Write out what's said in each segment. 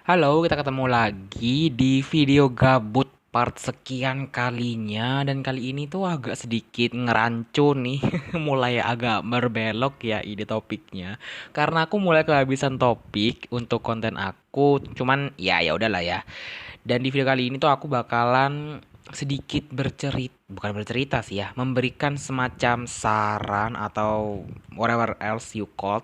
Halo, kita ketemu lagi di video gabut part sekian kalinya dan kali ini tuh agak sedikit ngerancu nih, mulai agak berbelok ya ide topiknya. Karena aku mulai kehabisan topik untuk konten aku, cuman ya udahlah ya. Dan di video kali ini tuh aku bakalan sedikit bercerita, bukan bercerita sih ya, memberikan semacam saran atau whatever else you called.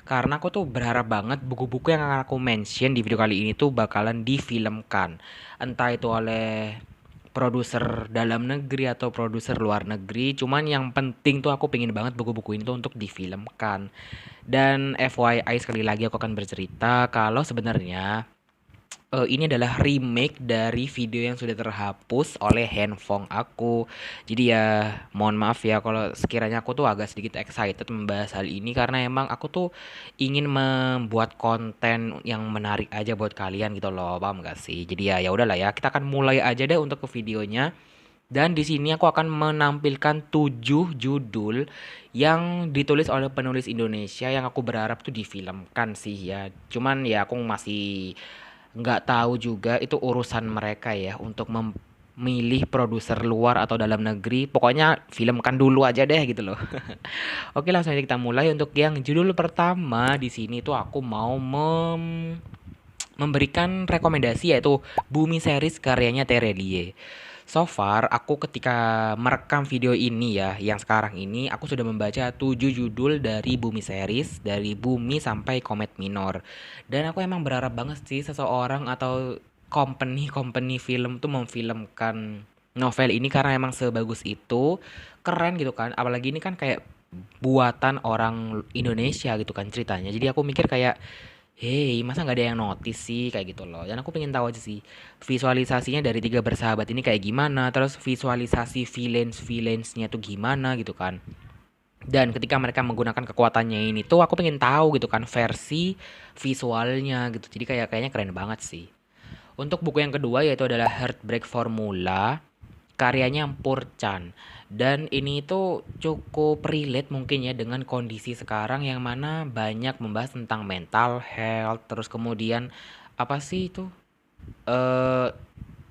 Karena aku tuh berharap banget buku-buku yang akan aku mention di video kali ini tuh bakalan difilmkan. Entah itu oleh produser dalam negeri atau produser luar negeri. Cuman yang penting tuh aku pengen banget buku-buku ini tuh untuk difilmkan. Dan FYI sekali lagi aku akan bercerita kalau sebenarnya ini adalah remake dari video yang sudah terhapus oleh handphone aku. Jadi ya mohon maaf ya kalau sekiranya aku tuh agak sedikit excited membahas hal ini karena emang aku tuh ingin membuat konten yang menarik aja buat kalian gitu loh, paham gak sih? Jadi ya udahlah ya, kita akan mulai aja deh untuk ke videonya. Dan di sini aku akan menampilkan 7 judul yang ditulis oleh penulis Indonesia yang aku berharap tuh difilmkan sih ya. Cuman ya aku masih nggak tahu juga itu urusan mereka ya untuk memilih produser luar atau dalam negeri. Pokoknya filmkan dulu aja deh gitu loh. Oke, langsung aja kita mulai untuk yang judul pertama di sini tuh aku mau memberikan rekomendasi yaitu Bumi Series karyanya Terelie. So far, aku ketika merekam video ini ya, yang sekarang ini, aku sudah membaca 7 judul dari Bumi Series, dari Bumi sampai Komet Minor. Dan aku emang berharap banget sih seseorang atau company film tuh memfilmkan novel ini karena emang sebagus itu, keren gitu kan. Apalagi ini kan kayak buatan orang Indonesia gitu kan ceritanya. Jadi aku mikir kayak hei, masa nggak ada yang notice sih kayak gitu loh. Dan aku pengen tahu aja sih visualisasinya dari tiga bersahabat ini kayak gimana, terus visualisasi villains-villainsnya tuh gimana gitu kan. Dan ketika mereka menggunakan kekuatannya ini tuh aku pengen tahu gitu kan versi visualnya gitu. Jadi kayaknya keren banget sih. Untuk buku yang kedua yaitu adalah Heartbreak Formula karyanya Purchan. Dan ini itu cukup relate mungkin ya dengan kondisi sekarang yang mana banyak membahas tentang mental health, terus kemudian apa sih itu? eh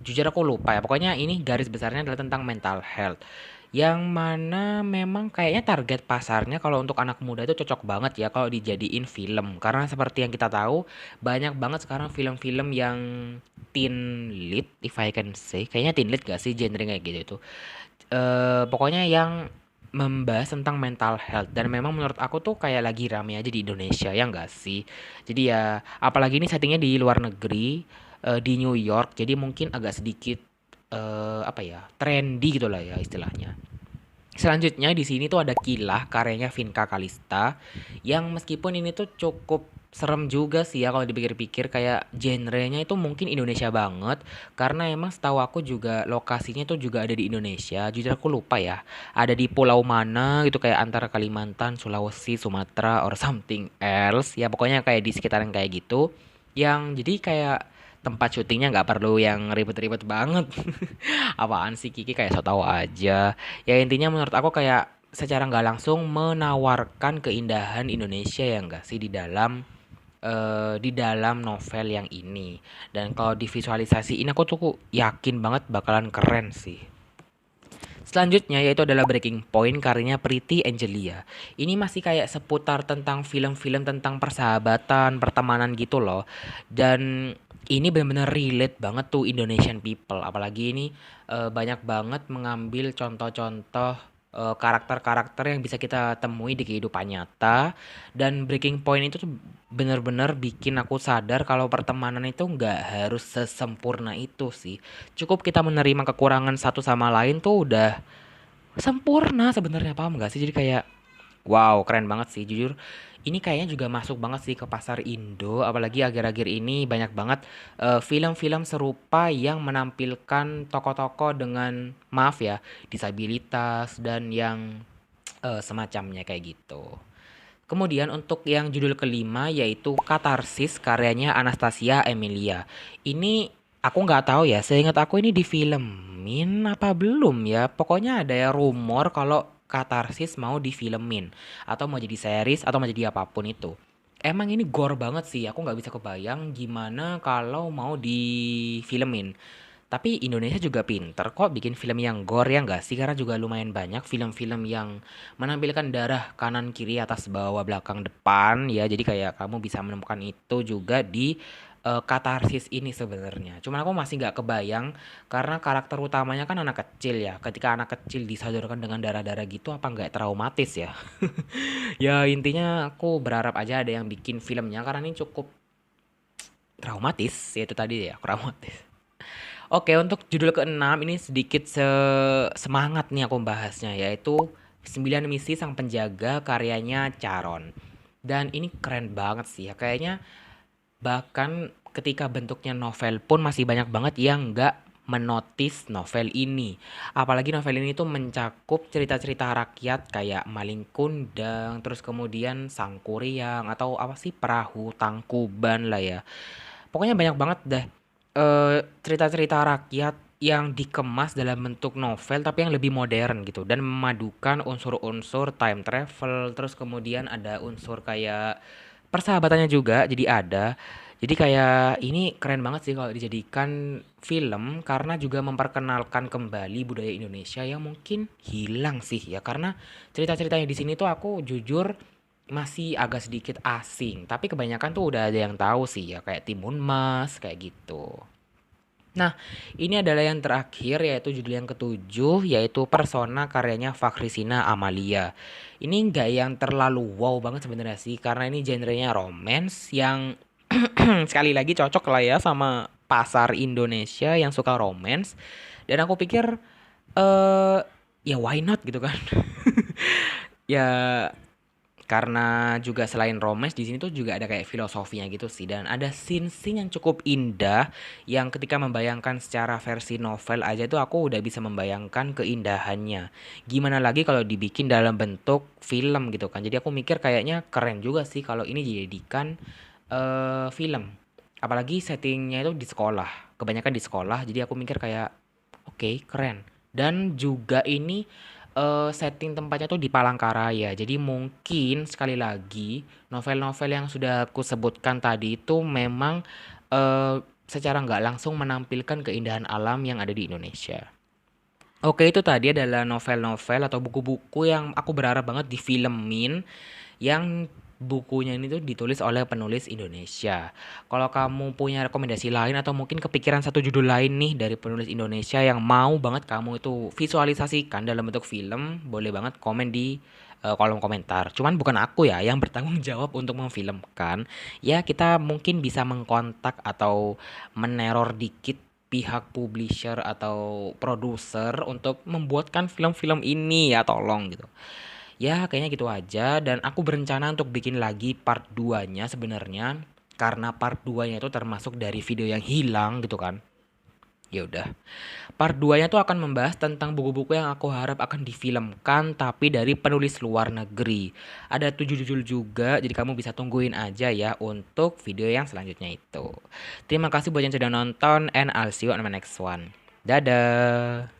Jujur aku lupa ya. Pokoknya ini garis besarnya adalah tentang mental health. Yang mana memang kayaknya target pasarnya kalau untuk anak muda itu cocok banget ya kalau dijadiin film. Karena seperti yang kita tahu, banyak banget sekarang film-film yang teen lead, if I can say. Kayaknya teen lead gak sih genre kayak gitu itu. Pokoknya yang membahas tentang mental health dan memang menurut aku tuh kayak lagi rame aja di Indonesia ya enggak sih. Jadi ya apalagi ini settingnya di luar negeri, di New York, jadi mungkin agak sedikit apa ya, trendy gitu lah ya istilahnya. Selanjutnya di sini tuh ada Kilah karyanya Vinka Kalista yang meskipun ini tuh cukup serem juga sih ya kalau dipikir-pikir kayak genrenya itu mungkin Indonesia banget karena emang setahu aku juga lokasinya tuh juga ada di Indonesia. Jujur aku lupa ya. Ada di pulau mana gitu kayak antara Kalimantan, Sulawesi, Sumatera or something else. Ya pokoknya kayak di sekitaran kayak gitu. Yang jadi kayak tempat syutingnya nggak perlu yang ribet-ribet banget. Apaan sih Kiki kayak so tau aja. Ya intinya menurut aku kayak secara nggak langsung menawarkan keindahan Indonesia ya enggak sih di dalam novel yang ini. Dan kalau divisualisasi ini aku tuh yakin banget bakalan keren sih. Selanjutnya yaitu adalah Breaking Point karyanya Priti Angelia. Ini masih kayak seputar tentang film-film tentang persahabatan, pertemanan gitu loh. Dan ini benar-benar relate banget tuh Indonesian people. Apalagi ini banyak banget mengambil contoh-contoh karakter-karakter yang bisa kita temui di kehidupan nyata. Dan Breaking Point itu tuh benar-benar bikin aku sadar kalau pertemanan itu nggak harus sesempurna itu sih. Cukup kita menerima kekurangan satu sama lain tuh udah sempurna sebenarnya, paham gak sih? Jadi kayak wow, keren banget sih jujur. Ini kayaknya juga masuk banget sih ke pasar Indo, apalagi akhir-akhir ini banyak banget film-film serupa yang menampilkan tokoh-tokoh dengan maaf ya, disabilitas dan yang semacamnya kayak gitu. Kemudian untuk yang judul kelima yaitu Katarsis karyanya Anastasia Emilia. Ini aku nggak tahu ya, seingat aku ini difilmin apa belum ya. Pokoknya ada ya rumor kalau Katarsis mau difilmin atau mau jadi series atau mau jadi apapun itu. emang ini gore banget sih, aku nggak bisa kebayang gimana kalau mau difilmin. Tapi Indonesia juga pinter kok bikin film yang gore ya nggak sih? Karena juga lumayan banyak film-film yang menampilkan darah kanan, kiri, atas, bawah, belakang, depan ya. Jadi kayak kamu bisa menemukan itu juga di katarsis ini sebenarnya. Cuman aku masih nggak kebayang karena karakter utamanya kan anak kecil ya. Ketika anak kecil disodorkan dengan darah-darah gitu apa nggak traumatis ya? Ya intinya aku berharap aja ada yang bikin filmnya karena ini cukup traumatis ya itu tadi ya traumatis. Oke, untuk judul keenam ini sedikit semangat nih aku bahasnya yaitu 9 Misi Sang Penjaga karyanya Charon. Dan ini keren banget sih ya. Kayaknya bahkan ketika bentuknya novel pun masih banyak banget yang nggak menotis novel ini. Apalagi novel ini tuh mencakup cerita-cerita rakyat kayak Maling Kundang, terus kemudian Sang Kuryang atau apa sih Perahu Tangkuban lah ya. Pokoknya banyak banget dah cerita-cerita rakyat yang dikemas dalam bentuk novel tapi yang lebih modern gitu dan memadukan unsur-unsur time travel terus kemudian ada unsur kayak persahabatannya juga jadi ada. Jadi kayak ini keren banget sih kalau dijadikan film karena juga memperkenalkan kembali budaya Indonesia yang mungkin hilang sih ya karena cerita-ceritanya di sini tuh aku jujur masih agak sedikit asing, tapi kebanyakan tuh udah ada yang tahu sih ya kayak Timun Mas kayak gitu. Nah, ini adalah yang terakhir yaitu judul yang ketujuh yaitu Persona karyanya Fakhrizina Amalia. Ini nggak yang terlalu wow banget sebenarnya sih karena ini genrenya romance yang sekali lagi cocok lah ya sama pasar Indonesia yang suka romance dan aku pikir eh ya why not gitu kan. Ya karena juga selain romance di sini tuh juga ada kayak filosofinya gitu sih dan ada scene-scene yang cukup indah yang ketika membayangkan secara versi novel aja tuh aku udah bisa membayangkan keindahannya. Gimana lagi kalau dibikin dalam bentuk film gitu kan. Jadi aku mikir kayaknya keren juga sih kalau ini dijadikan film. Apalagi settingnya itu di sekolah. Kebanyakan di sekolah. Jadi aku mikir kayak oke, keren. Dan juga ini setting tempatnya tuh di Palangkaraya. Jadi mungkin sekali lagi novel-novel yang sudah aku sebutkan tadi itu memang secara nggak langsung menampilkan keindahan alam yang ada di Indonesia. Oke, itu tadi adalah novel-novel atau buku-buku yang aku berharap banget difilmin yang bukunya ini tuh ditulis oleh penulis Indonesia. Kalau kamu punya rekomendasi lain atau mungkin kepikiran satu judul lain nih dari penulis Indonesia yang mau banget kamu itu visualisasikan dalam bentuk film, boleh banget komen di kolom komentar. Cuman bukan aku ya yang bertanggung jawab untuk memfilmkan. Ya kita mungkin bisa mengkontak atau meneror dikit pihak publisher atau produser untuk membuatkan film-film ini ya tolong gitu. Ya, kayaknya gitu aja dan aku berencana untuk bikin lagi part 2-nya sebenarnya karena part 2-nya itu termasuk dari video yang hilang gitu kan. Ya udah. Part 2-nya tuh akan membahas tentang buku-buku yang aku harap akan difilmkan tapi dari penulis luar negeri. Ada 7 judul juga, jadi kamu bisa tungguin aja ya untuk video yang selanjutnya itu. Terima kasih buat yang sudah nonton and I'll see you on my next one. Dadah.